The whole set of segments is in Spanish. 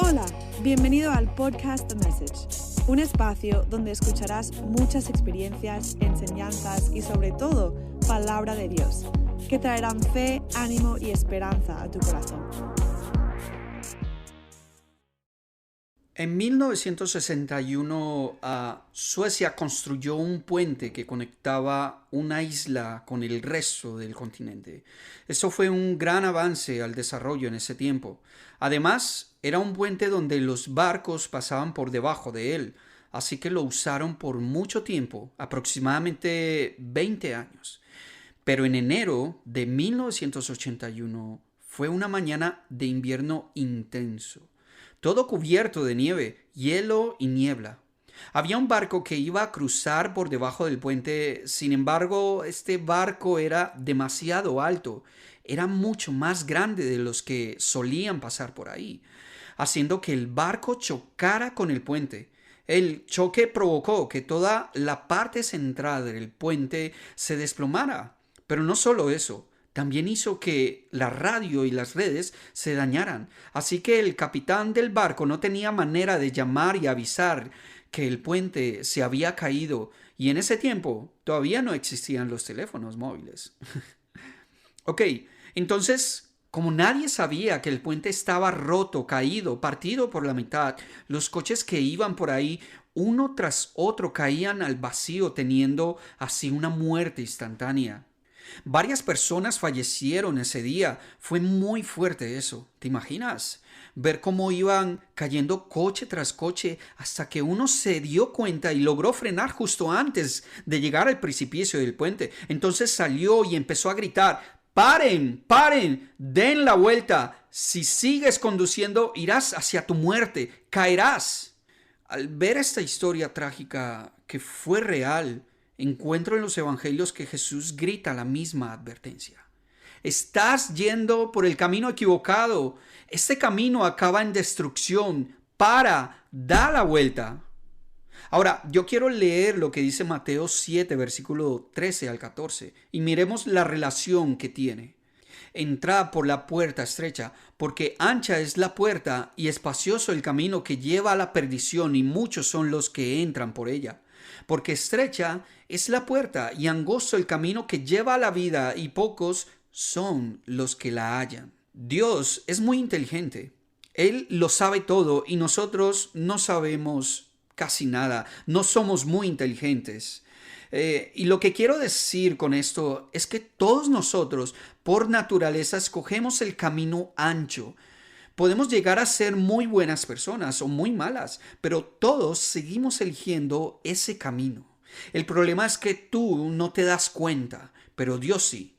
Hola, bienvenido al podcast The Message, un espacio donde escucharás muchas experiencias, enseñanzas y sobre todo, palabra de Dios, que traerán fe, ánimo y esperanza a tu corazón. En 1961, Suecia construyó un puente que conectaba una isla con el resto del continente. Eso fue un gran avance al desarrollo en ese tiempo. Además, era un puente donde los barcos pasaban por debajo de él, así que lo usaron por mucho tiempo, aproximadamente 20 años. Pero en enero de 1981 fue una mañana de invierno intenso, todo cubierto de nieve, hielo y niebla. Había un barco que iba a cruzar por debajo del puente, sin embargo, este barco era demasiado alto, era mucho más grande de los que solían pasar por ahí, haciendo que el barco chocara con el puente. El choque provocó que toda la parte central del puente se desplomara. Pero no solo eso, también hizo que la radio y las redes se dañaran. Así que el capitán del barco no tenía manera de llamar y avisar que el puente se había caído. Y en ese tiempo todavía no existían los teléfonos móviles. Ok, entonces, como nadie sabía que el puente estaba roto, caído, partido por la mitad, los coches que iban por ahí, uno tras otro, caían al vacío, teniendo así una muerte instantánea. Varias personas fallecieron ese día. Fue muy fuerte eso. ¿Te imaginas? Ver cómo iban cayendo coche tras coche hasta que uno se dio cuenta y logró frenar justo antes de llegar al precipicio del puente. Entonces salió y empezó a gritar: ¡Paren! ¡Paren! ¡Den la vuelta! Si sigues conduciendo, irás hacia tu muerte. ¡Caerás! Al ver esta historia trágica que fue real, encuentro en los evangelios que Jesús grita la misma advertencia. Estás yendo por el camino equivocado. Este camino acaba en destrucción. Da la vuelta. Ahora, yo quiero leer lo que dice Mateo 7, versículo 13 al 14, y miremos la relación que tiene. Entrad por la puerta estrecha, porque ancha es la puerta y espacioso el camino que lleva a la perdición, y muchos son los que entran por ella. Porque estrecha es la puerta y angosto el camino que lleva a la vida, y pocos son los que la hallan. Dios es muy inteligente. Él lo sabe todo y nosotros no sabemos casi nada. No somos muy inteligentes. Y lo que quiero decir con esto es que todos nosotros, por naturaleza, escogemos el camino ancho. Podemos llegar a ser muy buenas personas o muy malas, pero todos seguimos eligiendo ese camino. El problema es que tú no te das cuenta, pero Dios sí.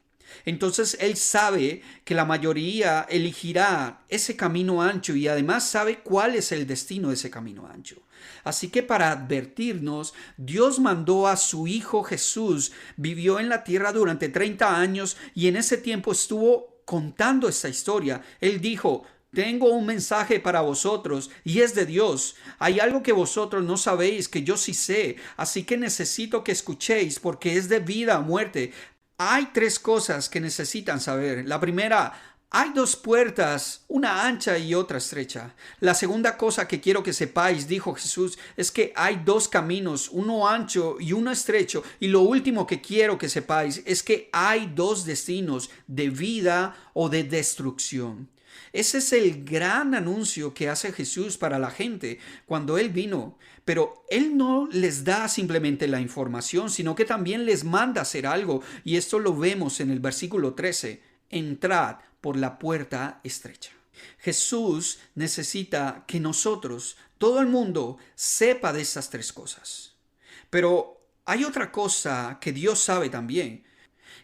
Entonces Él sabe que la mayoría elegirá ese camino ancho y además sabe cuál es el destino de ese camino ancho. Así que para advertirnos, Dios mandó a su Hijo Jesús, vivió en la tierra durante 30 años y en ese tiempo estuvo contando esta historia. Él dijo: tengo un mensaje para vosotros y es de Dios. Hay algo que vosotros no sabéis que yo sí sé, así que necesito que escuchéis porque es de vida o muerte. Hay tres cosas que necesitan saber. La primera: hay dos puertas, una ancha y otra estrecha. La segunda cosa que quiero que sepáis, dijo Jesús, es que hay dos caminos, uno ancho y uno estrecho. Y lo último que quiero que sepáis es que hay dos destinos, de vida o de destrucción. Ese es el gran anuncio que hace Jesús para la gente cuando Él vino. Pero Él no les da simplemente la información, sino que también les manda hacer algo. Y esto lo vemos en el versículo 13. Entrad por la puerta estrecha. Jesús necesita que nosotros, todo el mundo, sepa de estas tres cosas. Pero hay otra cosa que Dios sabe también: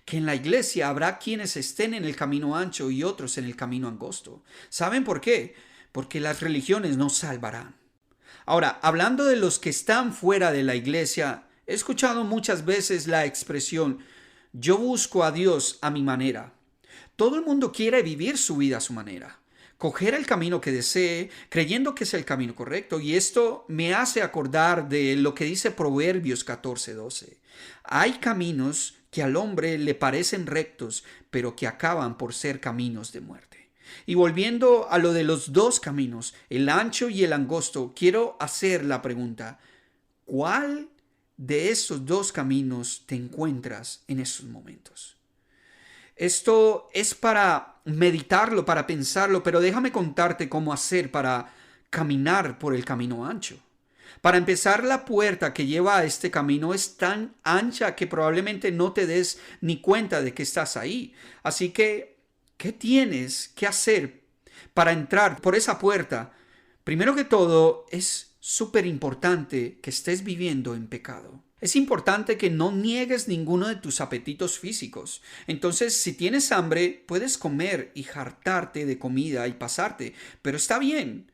que en la iglesia habrá quienes estén en el camino ancho y otros en el camino angosto. ¿Saben por qué? Porque las religiones no salvarán. Ahora, hablando de los que están fuera de la iglesia, he escuchado muchas veces la expresión: yo busco a Dios a mi manera. Todo el mundo quiere vivir su vida a su manera, coger el camino que desee, creyendo que es el camino correcto. Y esto me hace acordar de lo que dice Proverbios 14:12. Hay caminos que al hombre le parecen rectos, pero que acaban por ser caminos de muerte. Y volviendo a lo de los dos caminos, el ancho y el angosto, quiero hacer la pregunta: ¿cuál de esos dos caminos te encuentras en estos momentos? Esto es para meditarlo, para pensarlo, pero déjame contarte cómo hacer para caminar por el camino ancho. Para empezar, la puerta que lleva a este camino es tan ancha que probablemente no te des ni cuenta de que estás ahí. Así que, ¿qué tienes que hacer para entrar por esa puerta? Primero que todo, es súper importante que estés viviendo en pecado. Es importante que no niegues ninguno de tus apetitos físicos. Entonces, si tienes hambre, puedes comer y hartarte de comida y pasarte, pero está bien.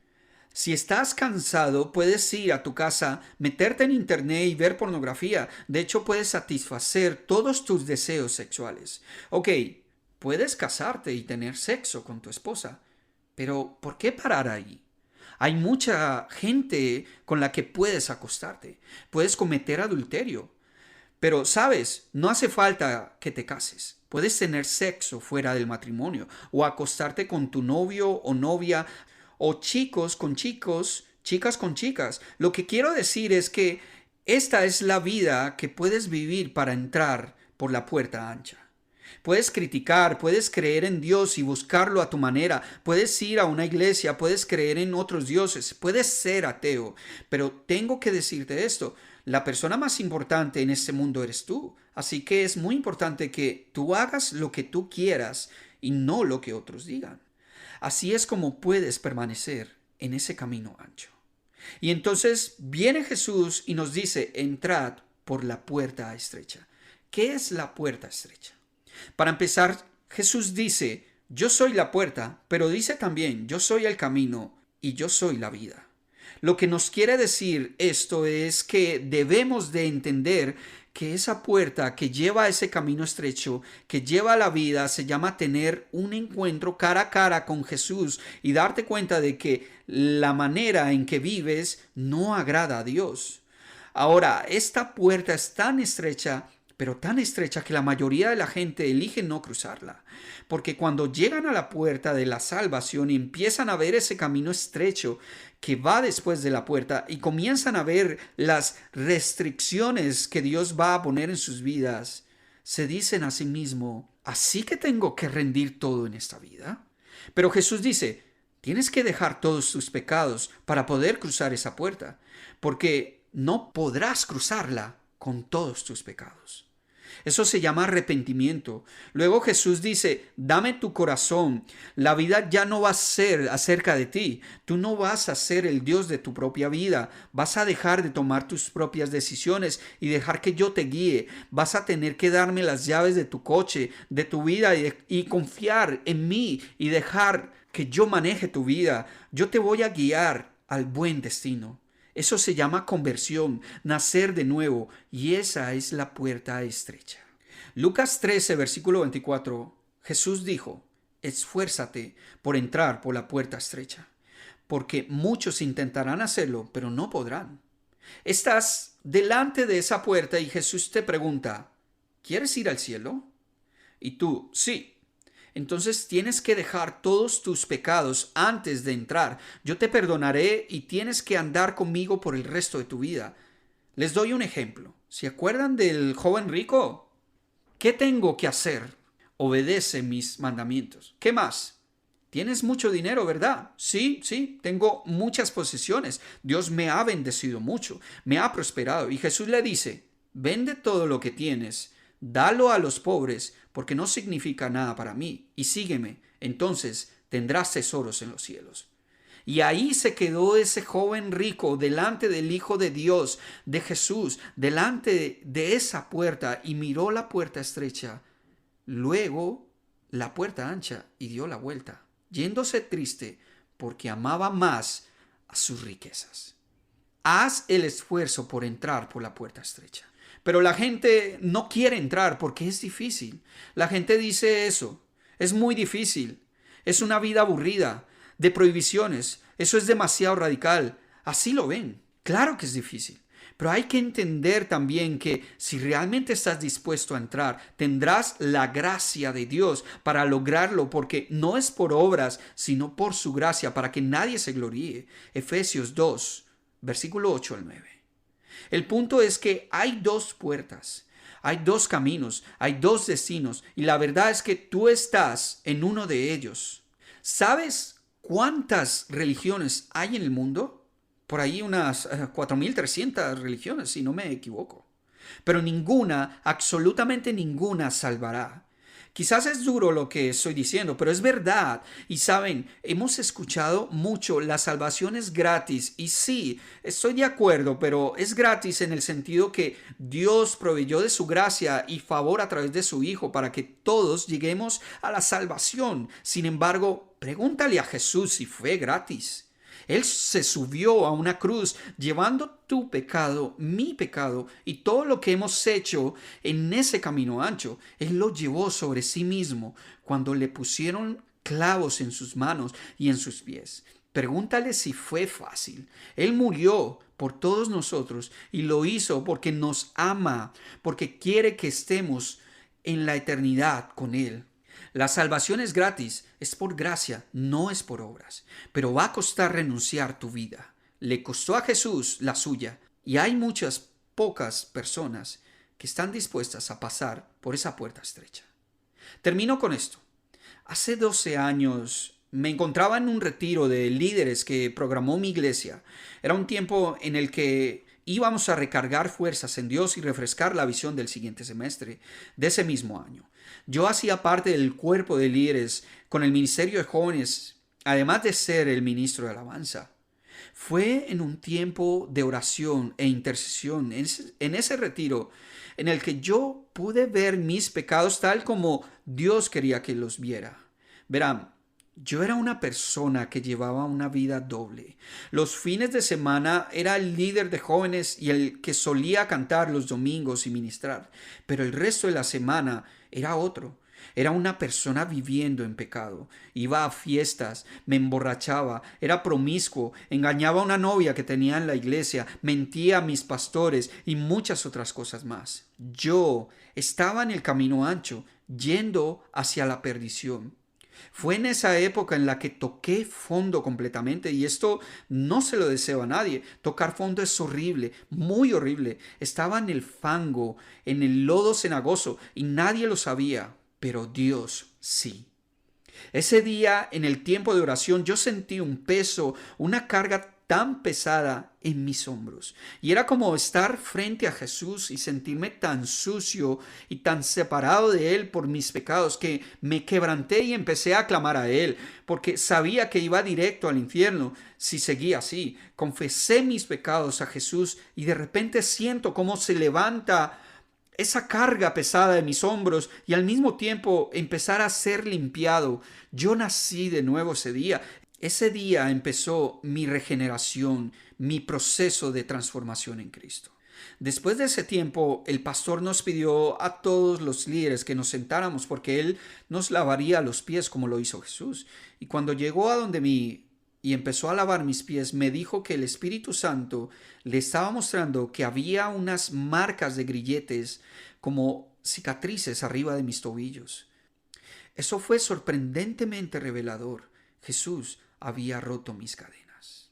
Si estás cansado, puedes ir a tu casa, meterte en internet y ver pornografía. De hecho, puedes satisfacer todos tus deseos sexuales. Ok, puedes casarte y tener sexo con tu esposa, pero ¿por qué parar ahí? Hay mucha gente con la que puedes acostarte. Puedes cometer adulterio. Pero, ¿sabes? No hace falta que te cases. Puedes tener sexo fuera del matrimonio o acostarte con tu novio o novia o chicos con chicos, chicas con chicas. Lo que quiero decir es que esta es la vida que puedes vivir para entrar por la puerta ancha. Puedes criticar, puedes creer en Dios y buscarlo a tu manera, puedes ir a una iglesia, puedes creer en otros dioses, puedes ser ateo, pero tengo que decirte esto: la persona más importante en este mundo eres tú, así que es muy importante que tú hagas lo que tú quieras y no lo que otros digan. Así es como puedes permanecer en ese camino ancho. Y entonces viene Jesús y nos dice: entrad por la puerta estrecha. ¿Qué es la puerta estrecha? Para empezar, Jesús dice: yo soy la puerta, pero dice también: yo soy el camino y yo soy la vida. Lo que nos quiere decir esto es que debemos de entender que esa puerta que lleva a ese camino estrecho, que lleva a la vida, se llama tener un encuentro cara a cara con Jesús y darte cuenta de que la manera en que vives no agrada a Dios. Ahora, esta puerta es tan estrecha, pero tan estrecha, que la mayoría de la gente elige no cruzarla. Porque cuando llegan a la puerta de la salvación y empiezan a ver ese camino estrecho que va después de la puerta y comienzan a ver las restricciones que Dios va a poner en sus vidas, se dicen a sí mismo: ¿así que tengo que rendir todo en esta vida? Pero Jesús dice: tienes que dejar todos tus pecados para poder cruzar esa puerta, porque no podrás cruzarla con todos tus pecados. Eso se llama arrepentimiento. Luego Jesús dice: dame tu corazón. La vida ya no va a ser acerca de ti. Tú no vas a ser el Dios de tu propia vida. Vas a dejar de tomar tus propias decisiones y dejar que yo te guíe. Vas a tener que darme las llaves de tu coche, de tu vida, y confiar en mí y dejar que yo maneje tu vida. Yo te voy a guiar al buen destino. Eso se llama conversión, nacer de nuevo, y esa es la puerta estrecha. Lucas 13, versículo 24, Jesús dijo: esfuérzate por entrar por la puerta estrecha, porque muchos intentarán hacerlo, pero no podrán. Estás delante de esa puerta y Jesús te pregunta: ¿quieres ir al cielo? Y tú: sí. Entonces tienes que dejar todos tus pecados antes de entrar. Yo te perdonaré y tienes que andar conmigo por el resto de tu vida. Les doy un ejemplo. ¿Se acuerdan del joven rico? ¿Qué tengo que hacer? Obedece mis mandamientos. ¿Qué más? Tienes mucho dinero, ¿verdad? Sí, tengo muchas posesiones. Dios me ha bendecido mucho, me ha prosperado. Y Jesús le dice: vende todo lo que tienes, dalo a los pobres, porque no significa nada para mí, y sígueme, entonces tendrás tesoros en los cielos. Y ahí se quedó ese joven rico delante del Hijo de Dios, de Jesús, delante de esa puerta, y miró la puerta estrecha, luego la puerta ancha, y dio la vuelta, yéndose triste porque amaba más a sus riquezas. Haz el esfuerzo por entrar por la puerta estrecha. Pero la gente no quiere entrar porque es difícil. La gente dice eso: es muy difícil, es una vida aburrida, de prohibiciones, eso es demasiado radical. Así lo ven. Claro que es difícil. Pero hay que entender también que si realmente estás dispuesto a entrar, tendrás la gracia de Dios para lograrlo, porque no es por obras, sino por su gracia, para que nadie se gloríe. Efesios 2, versículo 8 al 9. El punto es que hay dos puertas, hay dos caminos, hay dos destinos, y la verdad es que tú estás en uno de ellos. ¿Sabes cuántas religiones hay en el mundo? Por ahí unas 4.300 religiones, si no me equivoco. Pero ninguna, absolutamente ninguna salvará. Quizás es duro lo que estoy diciendo, pero es verdad. Y saben, hemos escuchado mucho, la salvación es gratis. Y sí, estoy de acuerdo, pero es gratis en el sentido que Dios proveyó de su gracia y favor a través de su Hijo para que todos lleguemos a la salvación. Sin embargo, pregúntale a Jesús si fue gratis. Él se subió a una cruz llevando tu pecado, mi pecado y todo lo que hemos hecho en ese camino ancho. Él lo llevó sobre sí mismo cuando le pusieron clavos en sus manos y en sus pies. Pregúntale si fue fácil. Él murió por todos nosotros y lo hizo porque nos ama, porque quiere que estemos en la eternidad con Él. La salvación es gratis, es por gracia, no es por obras, pero va a costar renunciar tu vida. Le costó a Jesús la suya, y hay pocas personas que están dispuestas a pasar por esa puerta estrecha. Termino con esto. Hace 12 años me encontraba en un retiro de líderes que programó mi iglesia. Era un tiempo en el que íbamos a recargar fuerzas en Dios y refrescar la visión del siguiente semestre de ese mismo año. Yo hacía parte del cuerpo de líderes con el ministerio de jóvenes, además de ser el ministro de alabanza. Fue en un tiempo de oración e intercesión, en ese retiro, en el que yo pude ver mis pecados tal como Dios quería que los viera. Verán, yo era una persona que llevaba una vida doble. Los fines de semana era el líder de jóvenes y el que solía cantar los domingos y ministrar, pero el resto de la semana era otro. Era una persona viviendo en pecado. Iba a fiestas, me emborrachaba, era promiscuo, engañaba a una novia que tenía en la iglesia, mentía a mis pastores y muchas otras cosas más. Yo estaba en el camino ancho, yendo hacia la perdición. Fue en esa época en la que toqué fondo completamente, y esto no se lo deseo a nadie. Tocar fondo es horrible, muy horrible. Estaba en el fango, en el lodo cenagoso, y nadie lo sabía, pero Dios sí. Ese día, en el tiempo de oración, yo sentí un peso, una carga tan pesada en mis hombros. Y era como estar frente a Jesús y sentirme tan sucio y tan separado de Él por mis pecados que me quebranté y empecé a clamar a Él, porque sabía que iba directo al infierno si seguía así. Confesé mis pecados a Jesús y de repente siento cómo se levanta esa carga pesada de mis hombros y al mismo tiempo empezar a ser limpiado. Yo nací de nuevo ese día. Ese día empezó mi regeneración, mi proceso de transformación en Cristo. Después de ese tiempo, el pastor nos pidió a todos los líderes que nos sentáramos porque él nos lavaría los pies como lo hizo Jesús. Y cuando llegó a donde mí y empezó a lavar mis pies, me dijo que el Espíritu Santo le estaba mostrando que había unas marcas de grilletes como cicatrices arriba de mis tobillos. Eso fue sorprendentemente revelador. Jesús había roto mis cadenas.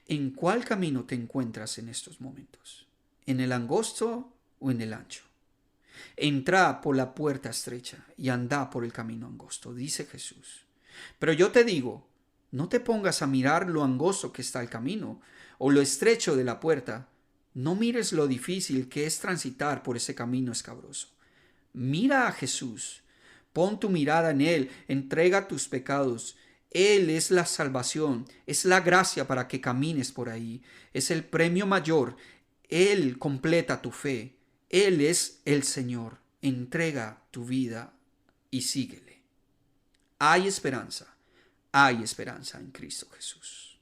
¿En cuál camino te encuentras en estos momentos? ¿En el angosto o en el ancho? Entra por la puerta estrecha y anda por el camino angosto, dice Jesús. Pero yo te digo, no te pongas a mirar lo angosto que está el camino o lo estrecho de la puerta. No mires lo difícil que es transitar por ese camino escabroso. Mira a Jesús. Pon tu mirada en Él, entrega tus pecados. Él es la salvación, es la gracia para que camines por ahí. Es el premio mayor. Él completa tu fe. Él es el Señor. Entrega tu vida y síguele. Hay esperanza en Cristo Jesús.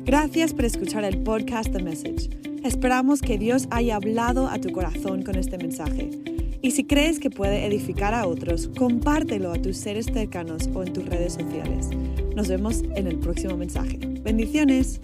Gracias por escuchar el podcast The Message. Esperamos que Dios haya hablado a tu corazón con este mensaje. Y si crees que puede edificar a otros, compártelo a tus seres cercanos o en tus redes sociales. Nos vemos en el próximo mensaje. Bendiciones.